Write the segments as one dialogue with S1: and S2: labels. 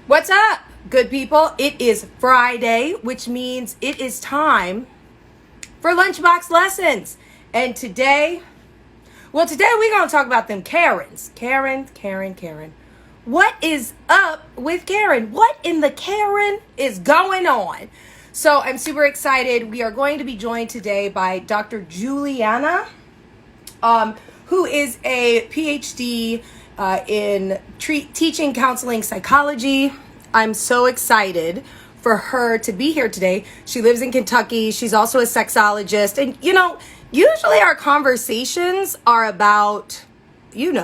S1: What's up, good people? It is Friday, which means it is time for Lunchbox Lessons. And today we're going to talk about them Karens. Karen. What is up with Karen? What in the Karen is going on? So I'm super excited. We are going to be joined today by Dr.Juliana, who is a PhD in teaching, counseling, psychology. I'm so excited for her to be here today. She lives in Kentucky. She's also a sexologist. And, usually our conversations are about,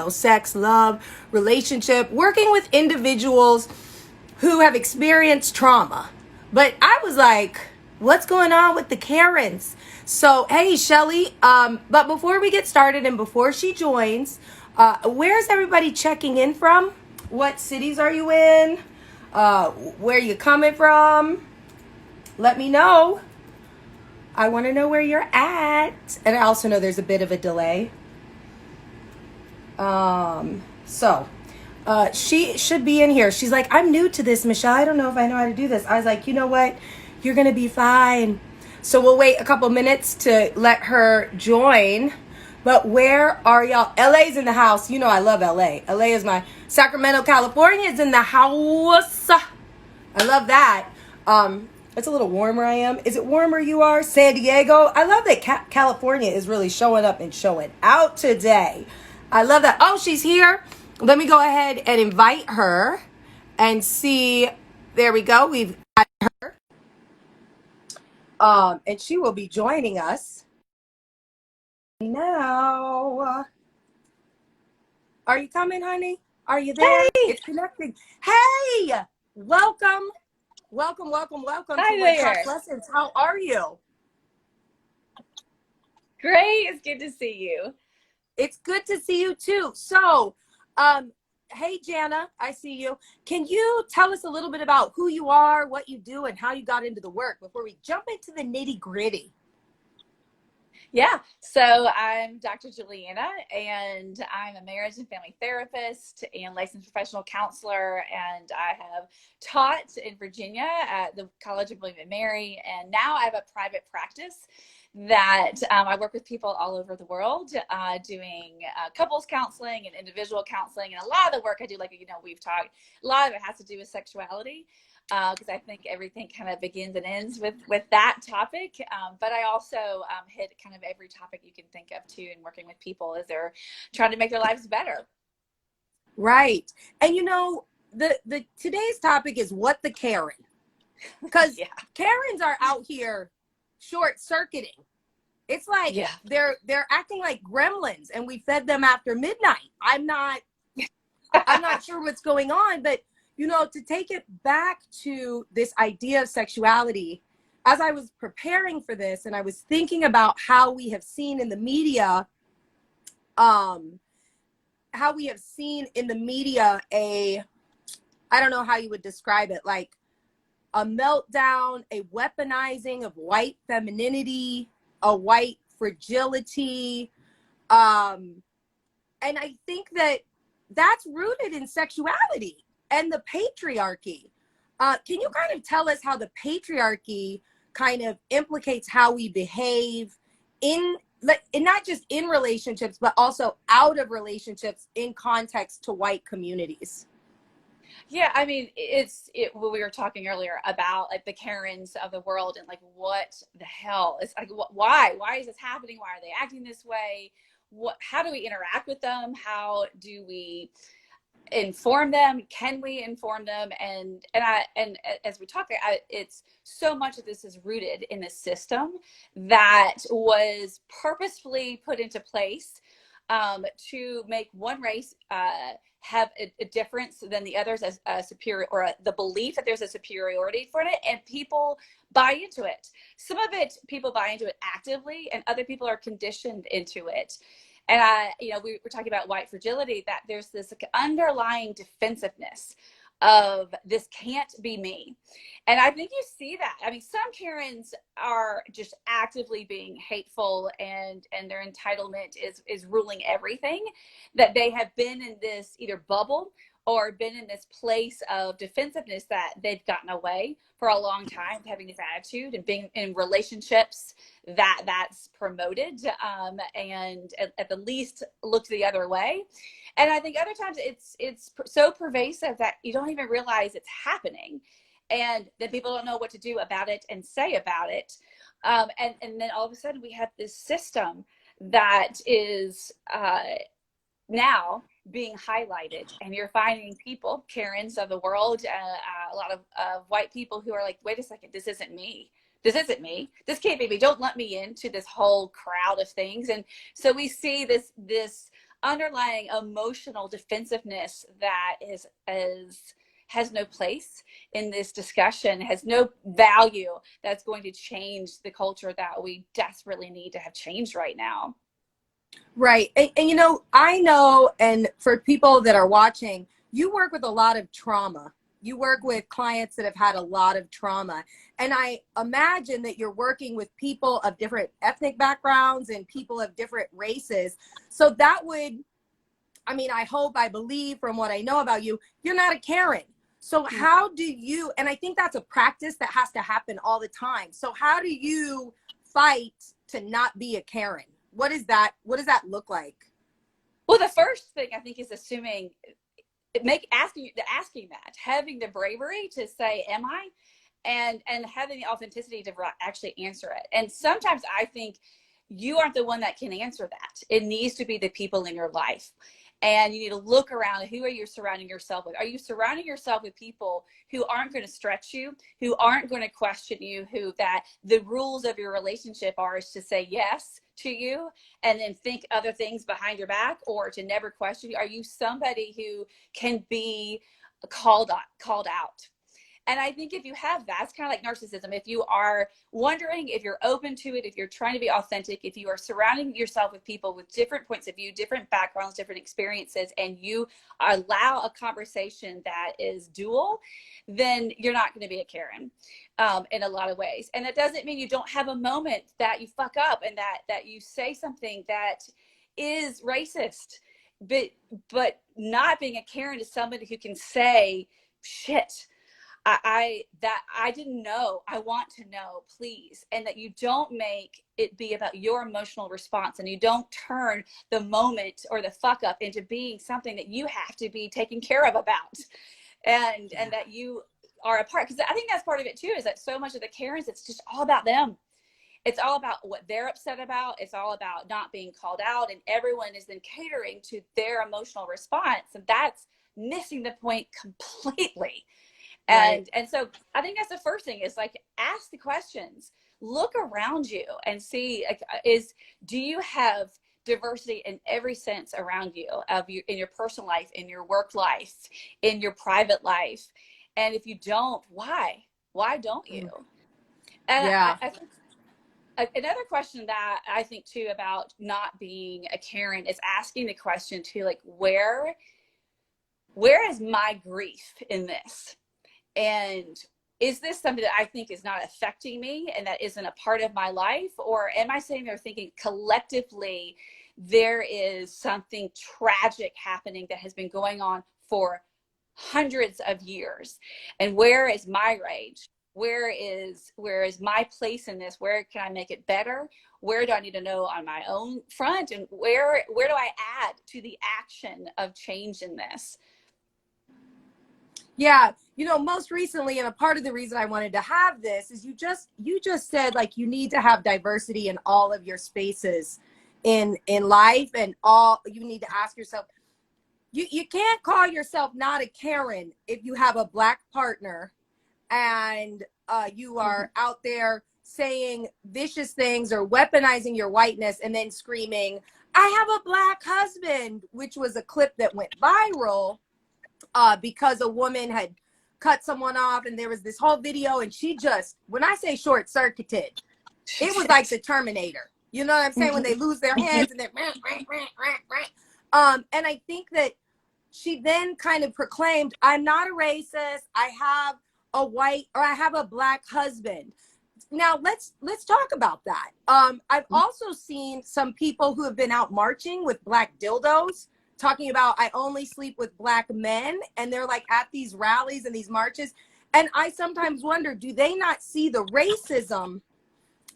S1: sex, love, relationship, working with individuals who have experienced trauma. But I was like, what's going on with the Karens? So, hey, Shelly, but before we get started and before she joins, where's everybody checking in from? What cities are you in? Where you coming from? Let me know. I want to know where you're at. And I also know there's a bit of a delay. She should be in here. She's like, I'm new to this, Michelle. I don't know if I know how to do this. I was like, you know what? You're going to be fine. So we'll wait a couple minutes to let her join. But where are y'all? LA's in the house. You know I love LA. LA is my Sacramento, California is in the house. I love that. It's a little warmer I am. Is it warmer you are? San Diego. I love that California is really showing up and showing out today. I love that. Oh, she's here. Let me go ahead and invite her and see. There we go. We've got her. And she will be joining us now. Are you coming, honey? Are you there?
S2: Hey,
S1: It's connecting. Hey, welcome
S2: hi
S1: to Lunchbox
S2: there.
S1: Lessons. How are you?
S2: Great. It's good to see you.
S1: It's good to see you too. So, hey, Jana, I see you. Can you tell us a little bit about who you are, what you do, and how you got into the work before we jump into the nitty gritty?
S2: Yeah. So I'm Dr. Juliana, and I'm a marriage and family therapist and licensed professional counselor. And I have taught in Virginia at the College of William and Mary. And now I have a private practice that I work with people all over the world doing couples counseling and individual counseling. And a lot of the work I do, like, we've talked, a lot of it has to do with sexuality. Because I think everything kind of begins and ends with that topic. But I also hit kind of every topic you can think of too in working with people as they're trying to make their lives better.
S1: Right. And the today's topic is what the Karen. Because
S2: Yeah.
S1: Karens are out here short circuiting. It's like
S2: Yeah.
S1: they're acting like gremlins and we fed them after midnight. I'm not sure what's going on, but to take it back to this idea of sexuality, as I was preparing for this and I was thinking about how we have seen in the media, I don't know how you would describe it, like a meltdown, a weaponizing of white femininity, a white fragility. And I think that that's rooted in sexuality and the patriarchy. Can you kind of tell us how the patriarchy kind of implicates how we behave in, like, and not just in relationships, but also out of relationships in context to white communities?
S2: Yeah, I mean, when we were talking earlier about like the Karens of the world and like what the hell is like why is this happening? Why are they acting this way? How do we interact with them? How do we inform them? Can we inform them? And as we talk, it's so much of this is rooted in a system that was purposefully put into place to make one race have a difference than the others as a superior, or the belief that there's a superiority for it, and people buy into it. Some of it people buy into it actively, and other people are conditioned into it. And we were talking about white fragility, that there's this like underlying defensiveness of this can't be me. And I think you see that. I mean, some Karens are just actively being hateful, and their entitlement is ruling everything, that they have been in this either bubble or been in this place of defensiveness that they've gotten away for a long time, having this attitude and being in relationships that's promoted, and at the least looked the other way. And I think other times it's so pervasive that you don't even realize it's happening, and that people don't know what to do about it and say about it. And then all of a sudden we have this system that is now being highlighted, and you're finding people, Karens of the world, a lot of white people who are like, wait a second, this isn't me. This isn't me. This can't be me. Don't let me into this whole crowd of things. And so we see this underlying emotional defensiveness that has no place in this discussion, has no value that's going to change the culture that we desperately need to have changed right now.
S1: Right. And you know, I know, and for people that are watching, you work with a lot of trauma. You work with clients that have had a lot of trauma. And I imagine that you're working with people of different ethnic backgrounds and people of different races. So that would, I mean, I hope, I believe from what I know about you, you're not a Karen. So how do you, and I think that's a practice that has to happen all the time. So how do you fight to not be a Karen? What does that look like?
S2: Well, the first thing I think is assuming, asking that, having the bravery to say, am I? And having the authenticity to actually answer it. And sometimes I think you aren't the one that can answer that. It needs to be the people in your life. And you need to look around. Who are you surrounding yourself with? Are you surrounding yourself with people who aren't going to stretch you, who aren't going to question you, who that the rules of your relationship are is to say yes to you and then think other things behind your back, or to never question you? Are you somebody who can be called out? And I think if you have that, it's kind of like narcissism. If you are wondering, if you're open to it, if you're trying to be authentic, if you are surrounding yourself with people with different points of view, different backgrounds, different experiences, and you allow a conversation that is dual, then you're not going to be a Karen in a lot of ways. And that doesn't mean you don't have a moment that you fuck up and that you say something that is racist. But not being a Karen is somebody who can say, shit, I didn't know. I want to know, please. And that you don't make it be about your emotional response, and you don't turn the moment or the fuck up into being something that you have to be taken care of about. And that you are a part, because I think that's part of it too, is that so much of the Karens, it's just all about them. It's all about what they're upset about. It's all about not being called out, and everyone is then catering to their emotional response. And that's missing the point completely. And so I think that's the first thing, is like, ask the questions, look around you and see, do you have diversity in every sense around you, in your personal life, in your work life, in your private life? And if you don't, why don't you? And
S1: yeah.
S2: I think another question that I think too about not being a Karen is asking the question too, like, where is my grief in this? And is this something that I think is not affecting me and that isn't a part of my life? Or am I sitting there thinking collectively there is something tragic happening that has been going on for hundreds of years? And where is my rage? Where is my place in this? Where can I make it better? Where do I need to know on my own front? And where do I add to the action of change in this?
S1: Yeah, you know, most recently, and a part of the reason I wanted to have this is you just said, like, you need to have diversity in all of your spaces in life, and you need to ask yourself, you can't call yourself not a Karen if you have a Black partner and you are out there saying vicious things or weaponizing your whiteness and then screaming, I have a Black husband, which was a clip that went viral. Because a woman had cut someone off, and there was this whole video, and she just, when I say short circuited, it was like the Terminator. You know what I'm saying? When they lose their heads and they're and I think that she then kind of proclaimed, I'm not a racist. I have a Black husband. Now let's talk about that. I've also seen some people who have been out marching with Black dildos talking about I only sleep with black men, and they're like at these rallies and these marches. And I sometimes wonder, do they not see the racism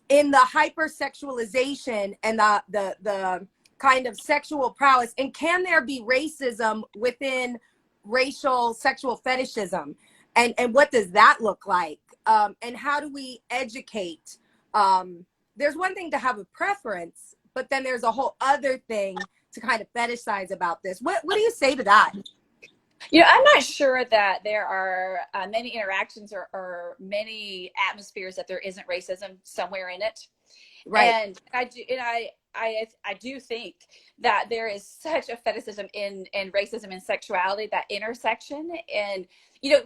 S1: in the hypersexualization and the kind of sexual prowess? And can there be racism within racial sexual fetishism? And what does that look like? And how do we educate? There's one thing to have a preference, but then there's a whole other thing to kind of fetishize about this. What do you say to that?
S2: You know, I'm not sure that there are many interactions or many atmospheres that there isn't racism somewhere in it.
S1: Right.
S2: And I do think that there is such a fetishism in racism and sexuality, that intersection. And you know,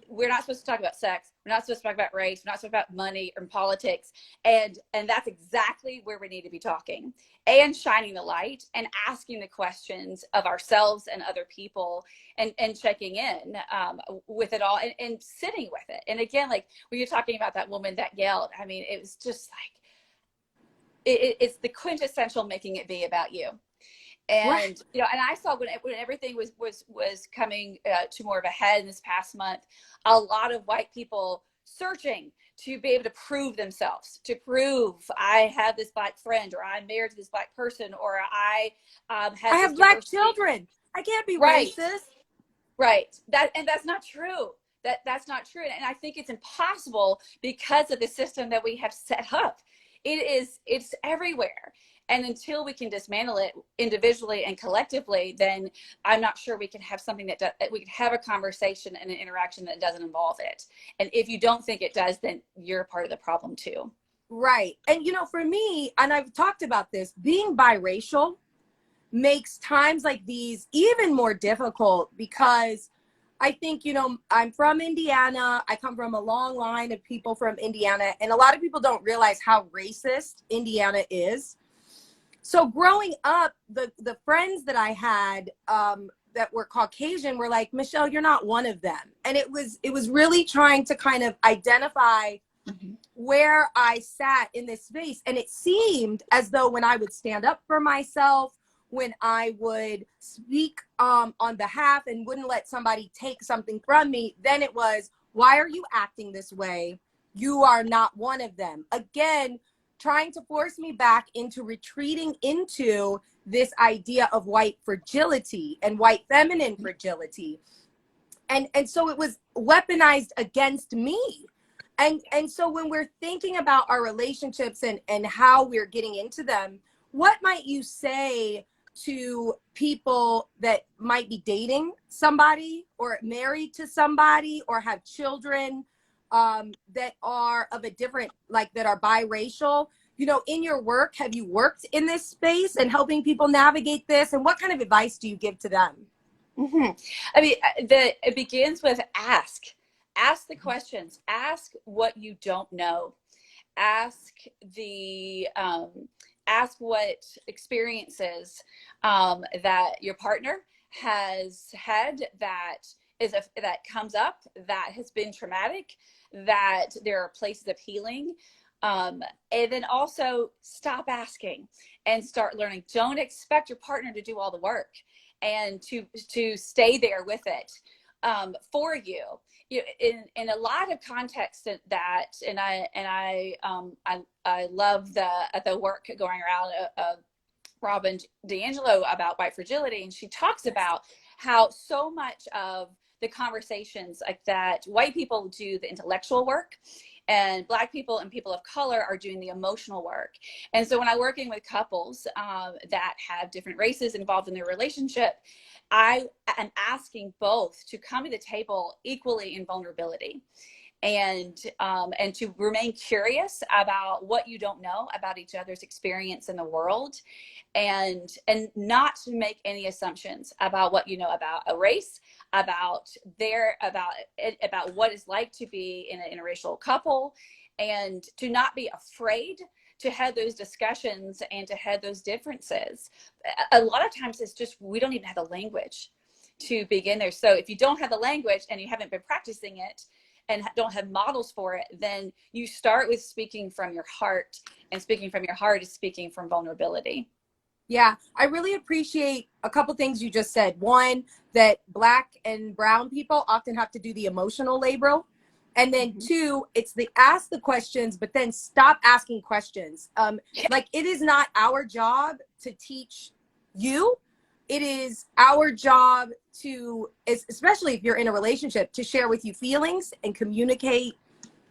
S2: we're not supposed to talk about sex. We're not supposed to talk about race. We're not supposed to talk about money or politics. And that's exactly where we need to be talking and shining the light and asking the questions of ourselves and other people, and checking in with it all, and sitting with it. And again, like when you're talking about that woman that yelled, I mean, it was just like, it's the quintessential making it be about you. And you know, and I saw when everything was coming to more of a head in this past month, a lot of white people searching to be able to prove themselves, to prove I have this black friend, or I'm married to this black person, or I
S1: have black children. I can't be racist.
S2: Right. That's not true. That's not true. And I think it's impossible because of the system that we have set up. It's everywhere. And until we can dismantle it individually and collectively, then I'm not sure we can have something that we can have a conversation and an interaction that doesn't involve it. And if you don't think it does, then you're a part of the problem too.
S1: Right. And you know, for me, and I've talked about this, being biracial makes times like these even more difficult, because I think, you know, I'm from Indiana. I come from a long line of people from Indiana, and a lot of people don't realize how racist Indiana is. So growing up, the friends that I had that were Caucasian were like, Michelle, you're not one of them. And it was really trying to kind of identify where I sat in this space. And it seemed as though when I would stand up for myself, when I would speak on behalf and wouldn't let somebody take something from me, then it was, why are you acting this way? You are not one of them. Again, trying to force me back into retreating into this idea of white fragility and white feminine fragility. And so it was weaponized against me. And so when we're thinking about our relationships and how we're getting into them, what might you say to people that might be dating somebody or married to somebody or have children that are of a different, like that are biracial? You know, in your work, have you worked in this space and helping people navigate this? And what kind of advice do you give to them?
S2: Mm-hmm. I mean, it begins with ask the questions, ask what you don't know, ask ask what experiences that your partner has had that comes up, that has been traumatic, that there are places of healing. And then also stop asking and start learning. Don't expect your partner to do all the work and to stay there with it for you. You know, in a lot of contexts that, and I love the work going around of Robin DiAngelo about white fragility, and she talks about how so much of the conversations like that, white people do the intellectual work, and Black people and people of color are doing the emotional work. And so when I'm working with couples that have different races involved in their relationship, I am asking both to come to the table equally in vulnerability, and to remain curious about what you don't know about each other's experience in the world, and not to make any assumptions about what you know about a race, about what it's like to be in an interracial couple, and to not be afraid to have those discussions and to have those differences. A lot of times it's just, we don't even have the language to begin there. So if you don't have the language and you haven't been practicing it and don't have models for it, then you start with speaking from your heart, and speaking from your heart is speaking from vulnerability.
S1: Yeah, I really appreciate a couple things you just said. One, that Black and brown people often have to do the emotional labor. And then
S2: Mm-hmm.
S1: two, it's the ask the questions, but then stop asking questions.
S2: Yeah.
S1: Like it is not our job to teach you. It is our job to, especially if you're in a relationship, to share with you feelings and communicate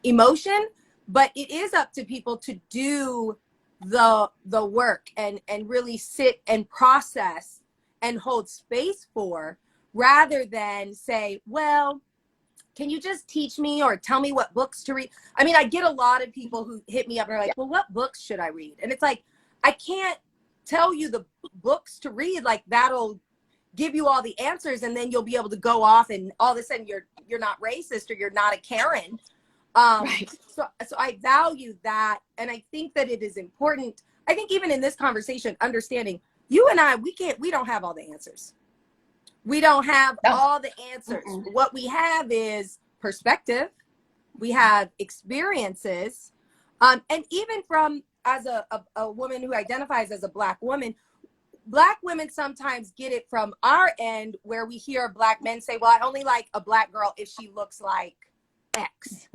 S1: emotion, but it is up to people to do the work and really sit and process and hold space for, rather than say, well, can you just teach me or tell me what books to read? I mean, I get a lot of people who hit me up and are like,
S2: Yeah.
S1: well, what books should I read? And it's like, I can't tell you the books to read, like that'll give you all the answers, and then you'll be able to go off and all of a sudden you're not racist or you're not a Karen.
S2: Right.
S1: So I value that, and I think that it is important. I think even in this conversation, understanding you and I, we don't have all the answers. We don't have
S2: No.
S1: all the answers.
S2: Mm-mm.
S1: What we have is perspective. We have experiences, and even from as a woman who identifies as a Black woman, Black women sometimes get it from our end where we hear Black men say, well, I only like a Black girl if she looks like X.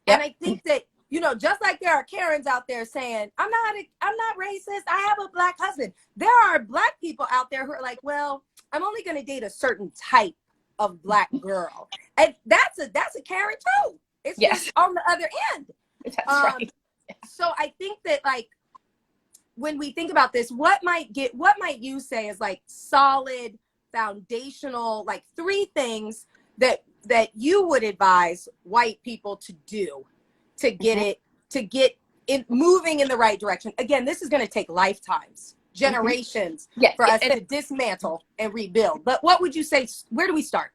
S1: And
S2: Yep.
S1: I think that, just like there are Karens out there saying, I'm not racist, I have a Black husband. There are Black people out there who are like, well, I'm only going to date a certain type of Black girl. And that's a Karen too. It's just
S2: Yes.
S1: on the other end.
S2: That's
S1: Um,
S2: right.
S1: so I think that, like, when we think about this, what might you say is like solid foundational, like three things that you would advise white people to do to get
S2: Mm-hmm.
S1: it moving in the right direction? Again, this is going to take lifetimes,
S2: Mm-hmm.
S1: generations
S2: Yeah.
S1: for
S2: Yeah.
S1: us to dismantle and rebuild. But what would you say? Where do we start?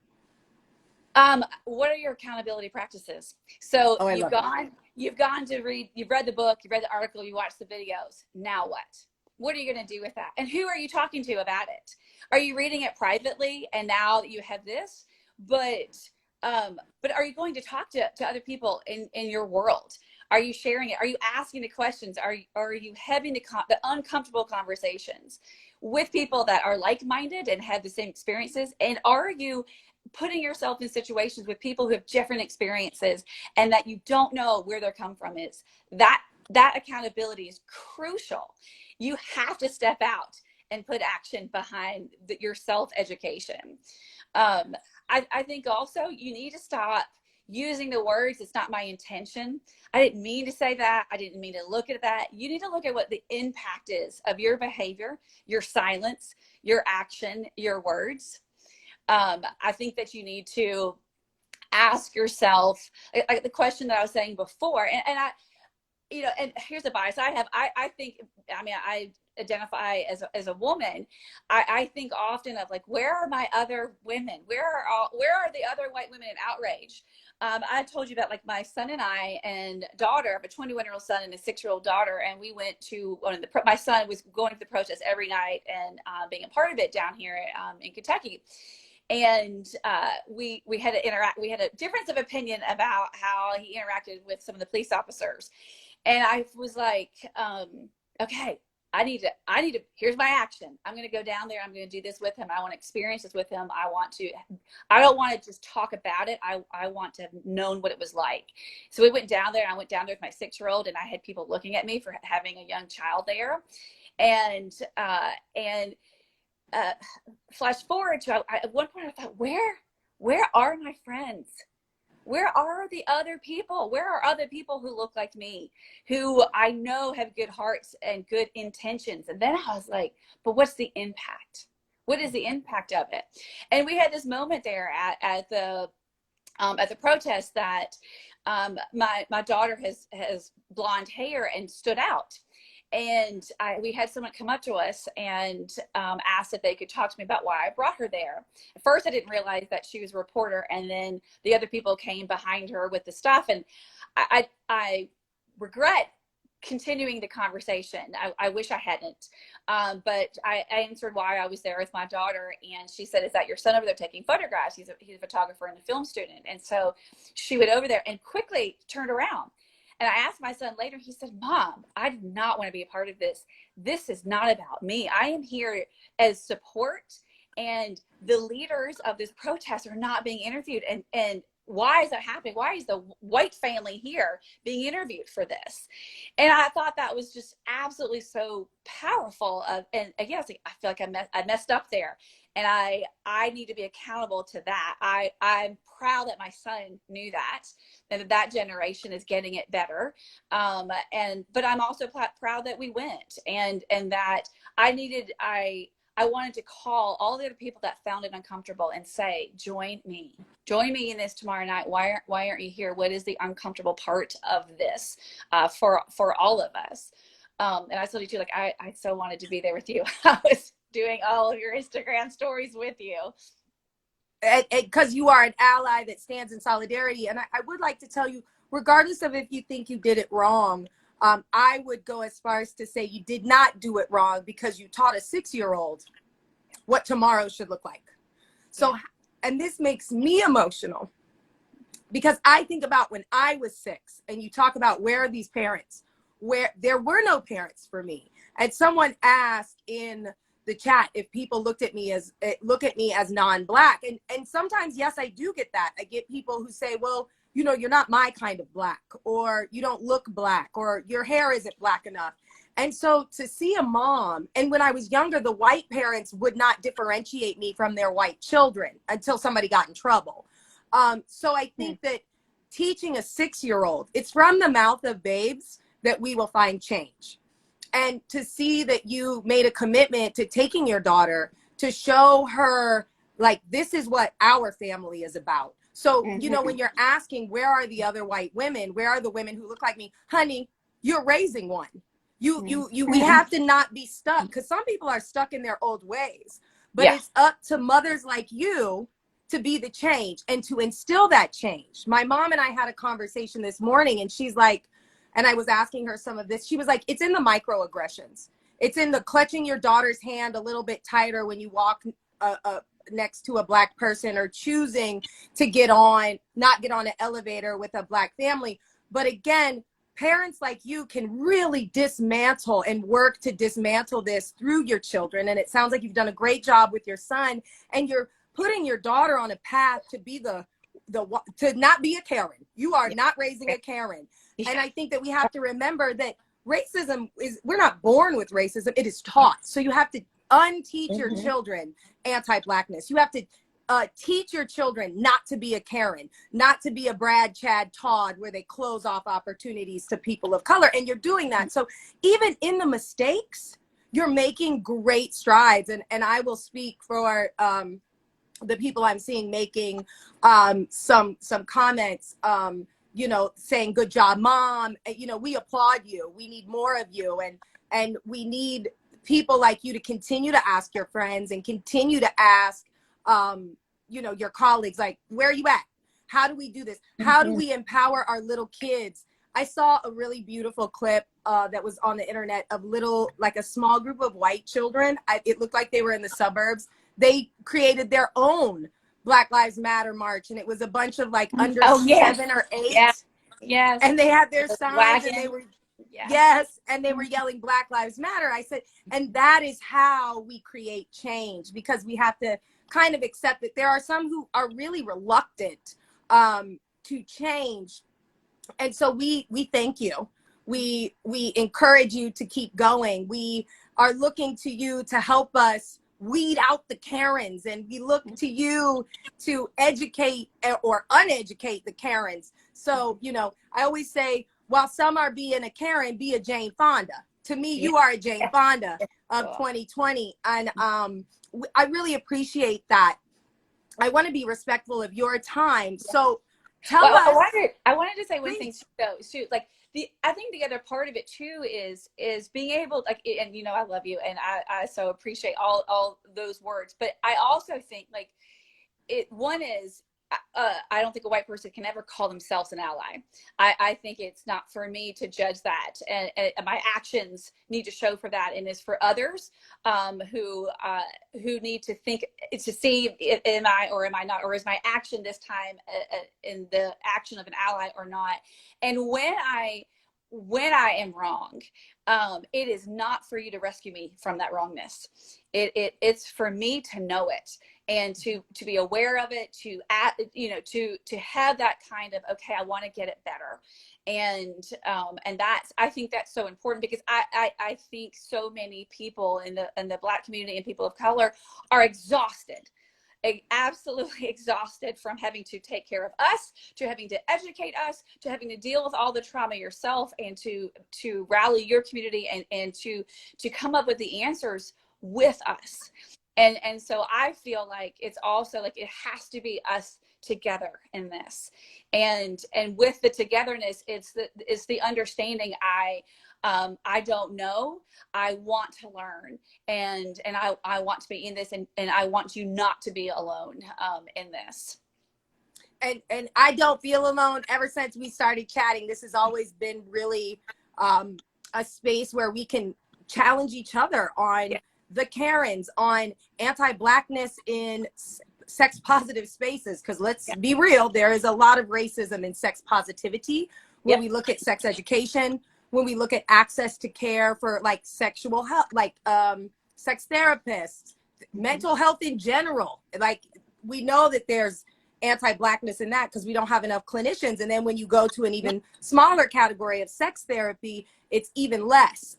S2: What are your accountability practices? So
S1: Oh, I love it.
S2: you've gone to read, you've read the book, you've read the article, you watched the videos. Now what? What are you going to do with that? And who are you talking to about it? Are you reading it privately? And now you have this, but, but are you going to talk to other people in your world? Are you sharing it? Are you asking the questions? Are you having the uncomfortable conversations with people that are like-minded and have the same experiences? And are you putting yourself in situations with people who have different experiences and that you don't know where they're come from? Is that accountability is crucial. You have to step out and put action behind your self-education. I think also you need to stop using the words, it's not my intention, I didn't mean to say that, I didn't mean to look at that. You need to look at what the impact is of your behavior, your silence, your action, your words. I think that you need to ask yourself, like the question that I was saying before, and I, and here's a bias I have. I think, I mean, I identify as a woman. I think often of like, where are my other women? Where are the other white women in outrage? I told you about like my son and I and daughter. I have a 21-year-old son and a 6-year-old daughter, and we went to one of the. My son was going to the protest every night and being a part of it down here in Kentucky. And we had to interact. We had a difference of opinion about how he interacted with some of the police officers, and I was like, okay, I need to, here's my action. I'm going to go down there. I'm going to do this with him. I want to experience this with him. I don't want to just talk about it. I want to have known what it was like. So we went down there, and I went down there with my 6-year-old, and I had people looking at me for having a young child there. And flash forward to, at one point I thought, where are my friends? Where are the other people? Where are other people who look like me, who I know have good hearts and good intentions? And then I was like, but what's the impact? What is the impact of it? And we had this moment there at the protest that my daughter has blonde hair and stood out. And we had someone come up to us and asked if they could talk to me about why I brought her there. At first, I didn't realize that she was a reporter, and then the other people came behind her with the stuff. And I regret continuing the conversation. I wish I hadn't. But I answered why I was there with my daughter, and she said, "Is that your son over there taking photographs? He's a photographer and a film student." And so she went over there and quickly turned around. And I asked my son later, he said, Mom, I do not want to be a part of this. This is not about me. I am here as support, and the leaders of this protest are not being interviewed. And why is that happening? Why is the white family here being interviewed for this? And I thought that was just absolutely so powerful. And again, I feel like I messed up there, and I need to be accountable to that. I'm proud that my son knew that, and that generation is getting it better. But I'm also proud that we went, and that I wanted to call all the other people that found it uncomfortable and say, join me in this tomorrow night. Why aren't you here? What is the uncomfortable part of this for all of us? And I told you too, like, I so wanted to be there with you. I was doing all of your Instagram stories with you.
S1: Because you are an ally that stands in solidarity. And I would like to tell you, regardless of if you think you did it wrong, I would go as far as to say you did not do it wrong, because you taught a 6-year-old what tomorrow should look like. So, and this makes me emotional, because I think about when I was 6, and you talk about where are these parents, where there were no parents for me. And someone asked in the chat if people look at me as non-Black. And sometimes, yes, I do get that. I get people who say, well, you know, you're not my kind of Black, or you don't look Black, or your hair isn't Black enough. And so to see a mom, and when I was younger, the white parents would not differentiate me from their white children until somebody got in trouble. So I think that teaching a 6-year-old, it's from the mouth of babes that we will find change. And to see that you made a commitment to taking your daughter to show her, like, this is what our family is about. So, you know, when you're asking, where are the other white women? Where are the women who look like me? Honey, you're raising one. We have to not be stuck, because some people are stuck in their old ways. But it's up to mothers like you to be the change and to instill that change. My mom and I had a conversation this morning, and she's like, and I was asking her some of this. She was like, it's in the microaggressions. It's in the clutching your daughter's hand a little bit tighter when you walk next to a Black person, or choosing to not get on an elevator with a Black family. But again, parents like you can really dismantle and work to dismantle this through your children. And it sounds like you've done a great job with your son, and you're putting your daughter on a path to be to not be a Karen. You are not raising a Karen. And I think that we have to remember that racism we're not born with racism, it is taught. So you have to unteach your children anti-Blackness. You have to teach your children not to be a Karen, not to be a Brad, Chad, Todd, where they close off opportunities to people of color. And you're doing that. So even in the mistakes, you're making great strides. And I will speak for the people I'm seeing making some comments, you know, saying, good job, Mom. You know, we applaud you. We need more of you. And we need people like you to continue to ask your friends, and continue to ask, you know, your colleagues, like, where are you at? How do we do this? How do we empower our little kids? I saw a really beautiful clip that was on the internet of like a small group of white children. It looked like they were in the suburbs. They created their own Black Lives Matter march, and it was a bunch of like under 7 or 8.
S2: Yes.
S1: And they had their signs, and they were and they were yelling Black Lives Matter. I said, and that is how we create change, because we have to kind of accept that there are some who are really reluctant to change. And so we thank you. We encourage you to keep going. We are looking to you to help us weed out the Karens, and we look to you to educate or uneducate the Karens. So, you know, I always say, while some are being a Karen, be a Jane Fonda. To me, you are a Jane Fonda of 2020. And I really appreciate that. I want to be respectful of your time. So tell us.
S2: I wanted to say one thing too, though. Shoot, like, I think the other part of it too is being able, like, and you know, I love you, and I so appreciate all those words, but I also think, like, one is I don't think a white person can ever call themselves an ally. I think it's not for me to judge that, and my actions need to show for that, and it's for others who need to think to see, am I or am I not, or is my action this time in the action of an ally or not. And when I am wrong, it is not for you to rescue me from that wrongness. It's for me to know it and to be aware of it, to have that kind of, okay, I want to get it better. And that's, I think that's so important, because I think so many people in the Black community and people of color are exhausted, absolutely exhausted from having to take care of us, to having to educate us, to having to deal with all the trauma yourself, and to rally your community and to come up with the answers with us. And so I feel like it's also like it has to be us together in this. And with the togetherness, it's the understanding, I don't know, I want to learn, and I want to be in this, and I want you not to be alone in this.
S1: And I don't feel alone. Ever since we started chatting, this has always been really a space where we can challenge each other on the Karens, on anti-Blackness in sex positive spaces. Because let's be real, there is a lot of racism in sex positivity when we look at sex education, when we look at access to care for like sexual health, like sex therapists, mental health in general. Like, we know that there's anti-Blackness in that because we don't have enough clinicians. And then when you go to an even smaller category of sex therapy, it's even less.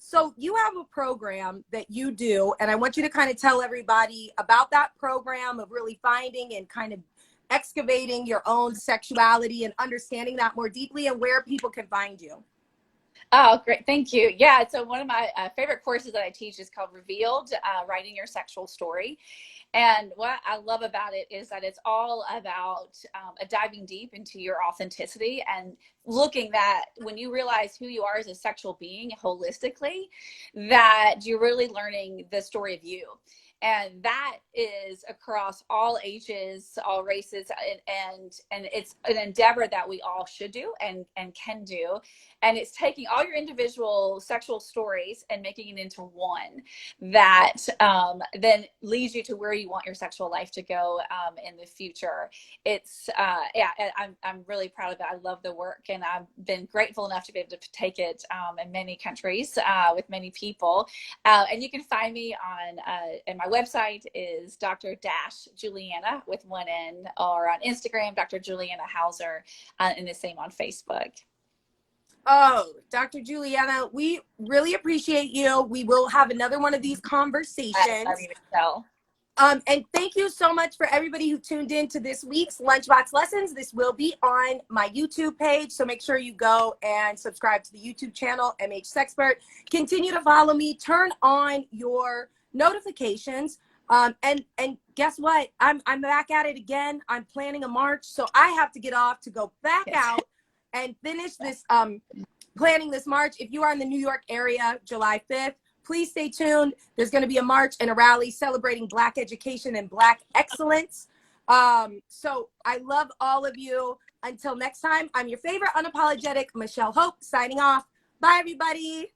S1: So you have a program that you do, and I want you to kind of tell everybody about that program of really finding and kind of excavating your own sexuality and understanding that more deeply, and where people can find you.
S2: Oh, great. Thank you. Yeah. So one of my favorite courses that I teach is called Revealed, Writing Your Sexual Story. And what I love about it is that it's all about diving deep into your authenticity, and looking that when you realize who you are as a sexual being holistically, that you're really learning the story of you. And that is across all ages, all races, and it's an endeavor that we all should do and can do. And it's taking all your individual sexual stories and making it into one that then leads you to where you want your sexual life to go in the future. It's I'm really proud of it. I love the work, and I've been grateful enough to be able to take it in many countries with many people. And you can find me on and my website is Dr.Juliana with one N, or on Instagram, DrJuliana Hauser, and the same on Facebook.
S1: Oh, Dr. Juliana, we really appreciate you. We will have another one of these conversations.
S2: I love you, Michelle.
S1: And thank you so much for everybody who tuned in to this week's Lunchbox Lessons. This will be on my YouTube page, so make sure you go and subscribe to the YouTube channel, MH Sexpert. Continue to follow me. Turn on your notifications. And guess what? I'm back at it again. I'm planning a march, so I have to get off to go back out and finish this planning this march. If you are in the New York area, July 5th, please stay tuned. There's going to be a march and a rally celebrating Black education and Black excellence. So I love all of you. Until next time, I'm your favorite unapologetic Michelle Hope, signing off. Bye, everybody.